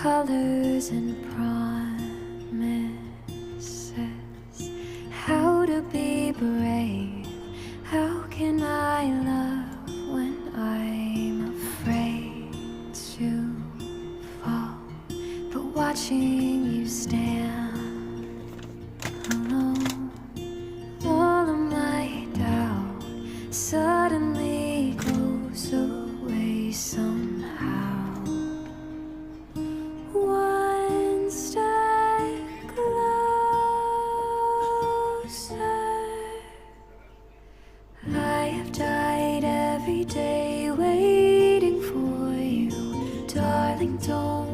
colors and promises. How to be brave, how can I love when I'm afraid to fall? But watching you stand alone, all of my doubt suddenly goes away somehow. One step closer. I have died every day waiting for you, darling, don't